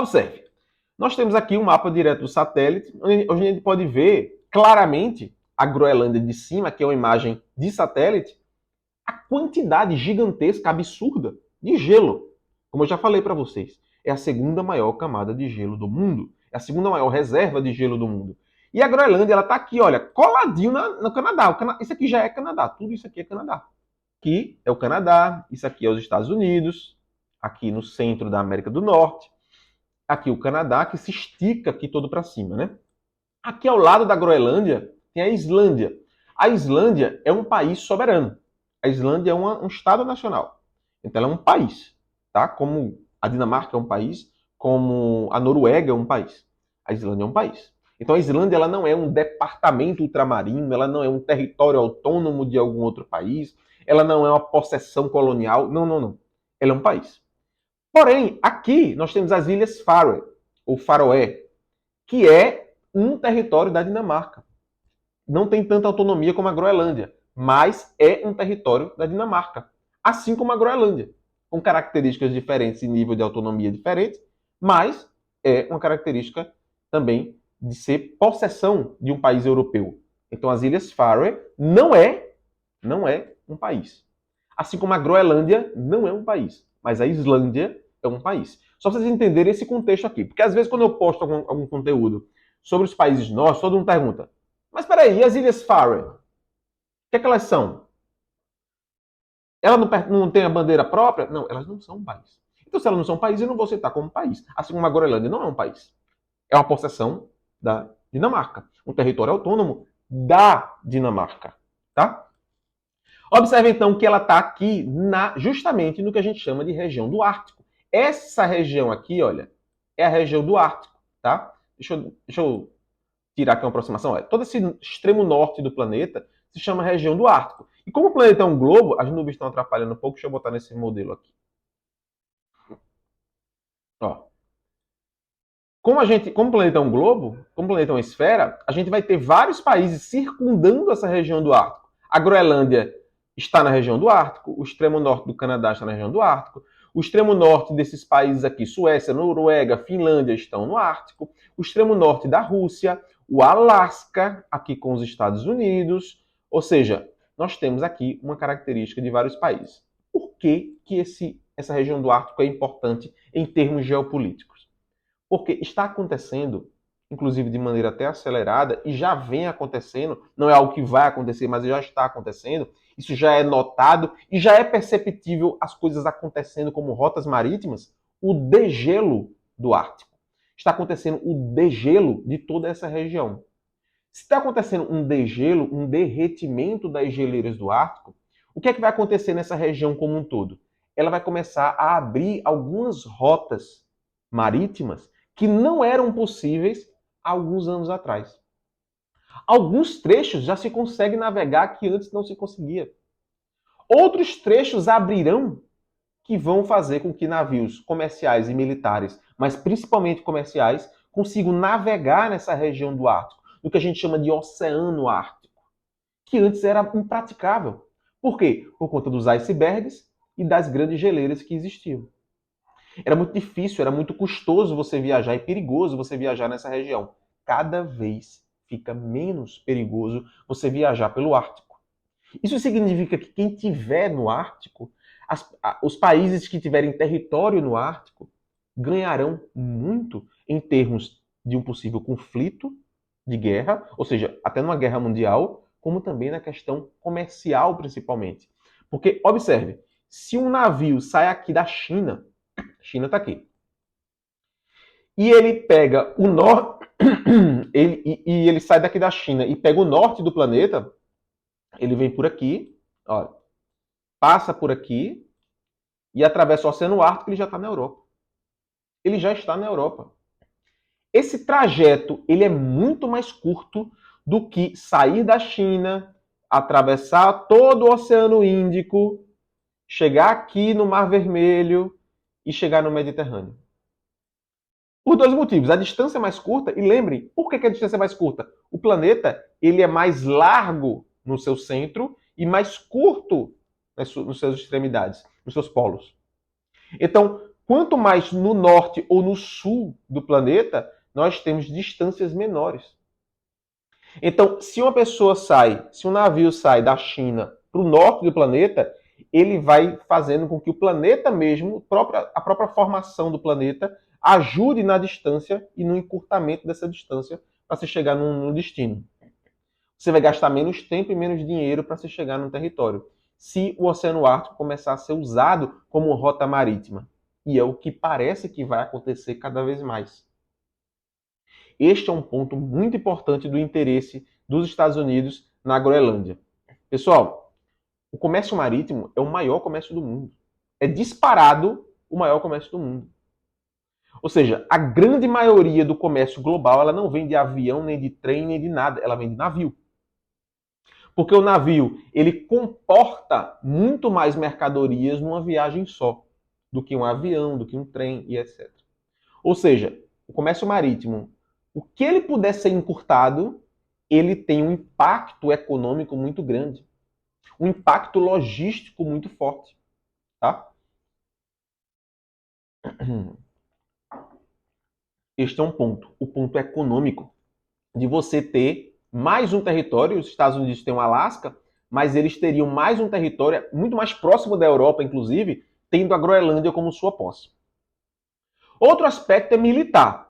Observe, nós temos aqui um mapa direto do satélite, onde a gente pode ver claramente a Groenlândia de cima, que é uma imagem de satélite, a quantidade gigantesca, absurda de gelo. Como eu já falei para vocês, é a segunda maior camada de gelo do mundo, é a segunda maior reserva de gelo do mundo. E a Groenlândia, ela está aqui, olha, coladinho no Canadá. Isso aqui já é Canadá, tudo isso aqui é Canadá. Aqui é o Canadá, isso aqui é os Estados Unidos, aqui no centro da América do Norte, aqui o Canadá, que se estica aqui todo para cima, né? Aqui ao lado da Groenlândia tem a Islândia. A Islândia é um país soberano. A Islândia é um estado nacional. Então ela é um país, tá? Como a Dinamarca é um país, como a Noruega é um país. A Islândia é um país. Então a Islândia ela não é um departamento ultramarino, ela não é um território autônomo de algum outro país, ela não é uma possessão colonial. Não, não, não. Ela é um país. Porém, aqui nós temos as Ilhas Faroe, ou Faroé, que é um território da Dinamarca. Não tem tanta autonomia como a Groenlândia, mas é um território da Dinamarca, assim como a Groenlândia, com características diferentes e nível de autonomia diferente, mas é uma característica também de ser possessão de um país europeu. Então as Ilhas Faroe não é um país. Assim como a Groenlândia não é um país, mas a Islândia é um país. Só para vocês entenderem esse contexto aqui, porque às vezes quando eu posto algum conteúdo sobre os países nórdicos, todo mundo pergunta, mas peraí, e as Ilhas Faroe? O que é que elas são? Elas não têm a bandeira própria? Não, elas não são um país. Então, se elas não são um país, eu não vou citar como país. Assim como a Groenlândia não é um país. É uma possessão da Dinamarca. Um território autônomo da Dinamarca. Tá? Observe, então, que ela está aqui justamente no que a gente chama de região do Ártico. Essa região aqui, olha, é a região do Ártico. Tá? Deixa eu tirar aqui uma aproximação. Olha, todo esse extremo norte do planeta se chama região do Ártico. E como o planeta é um globo, as nuvens estão atrapalhando um pouco. Deixa eu botar nesse modelo aqui. Ó. Como o planeta é um globo, como o planeta é uma esfera, a gente vai ter vários países circundando essa região do Ártico. A Groenlândia está na região do Ártico, o extremo norte do Canadá está na região do Ártico, o extremo norte desses países aqui, Suécia, Noruega, Finlândia, estão no Ártico, o extremo norte da Rússia, o Alasca, aqui com os Estados Unidos. Ou seja, nós temos aqui uma característica de vários países. Por que essa região do Ártico é importante em termos geopolíticos? Porque está acontecendo, inclusive de maneira até acelerada, e já vem acontecendo, não é algo que vai acontecer, mas já está acontecendo, isso já é notado e já é perceptível as coisas acontecendo como rotas marítimas, o degelo do Ártico. Está acontecendo o degelo de toda essa região. Se está acontecendo um degelo, um derretimento das geleiras do Ártico, o que é que vai acontecer nessa região como um todo? Ela vai começar a abrir algumas rotas marítimas que não eram possíveis há alguns anos atrás. Alguns trechos já se consegue navegar que antes não se conseguia. Outros trechos abrirão que vão fazer com que navios comerciais e militares, mas principalmente comerciais, consigam navegar nessa região do Ártico, no que a gente chama de Oceano Ártico, que antes era impraticável. Por quê? Por conta dos icebergs e das grandes geleiras que existiam. Era muito difícil, era muito custoso você viajar e perigoso você viajar nessa região. Cada vez fica menos perigoso você viajar pelo Ártico. Isso significa que quem estiver no Ártico, os países que tiverem território no Ártico, ganharão muito em termos de um possível conflito de guerra, ou seja, até numa guerra mundial, como também na questão comercial, principalmente. Porque, observe, se um navio sai aqui da China, a China está aqui, e ele pega o norte, ele sai daqui da China e pega o norte do planeta, ele vem por aqui, ó, passa por aqui e atravessa o Oceano Ártico, ele já está na Europa. Ele já está na Europa. Esse trajeto ele é muito mais curto do que sair da China, atravessar todo o Oceano Índico, chegar aqui no Mar Vermelho e chegar no Mediterrâneo. Por dois motivos. A distância é mais curta, e lembrem, por que a distância é mais curta? O planeta ele é mais largo no seu centro e mais curto nas suas extremidades, nos seus polos. Então, Quanto mais no norte ou no sul do planeta, nós temos distâncias menores. Então, se uma pessoa sai, se um navio sai da China para o norte do planeta, ele vai fazendo com que o planeta mesmo, a própria formação do planeta, ajude na distância e no encurtamento dessa distância para se chegar no destino. Você vai gastar menos tempo e menos dinheiro para se chegar no território. Se o Oceano Ártico começar a ser usado como rota marítima. E é o que parece que vai acontecer cada vez mais. Este é um ponto muito importante do interesse dos Estados Unidos na Groenlândia. Pessoal, o comércio marítimo é o maior comércio do mundo. É disparado o maior comércio do mundo. Ou seja, a grande maioria do comércio global ela não vem de avião, nem de trem, nem de nada. Ela vem de navio. Porque o navio ele comporta muito mais mercadorias numa viagem só do que um avião, do que um trem e etc. Ou seja, o comércio marítimo, o que ele puder ser encurtado, ele tem um impacto econômico muito grande, um impacto logístico muito forte, tá? Este é um ponto, o ponto econômico de você ter mais um território. Os Estados Unidos têm o Alasca, mas eles teriam mais um território muito mais próximo da Europa, inclusive, tendo a Groenlândia como sua posse. Outro aspecto é militar.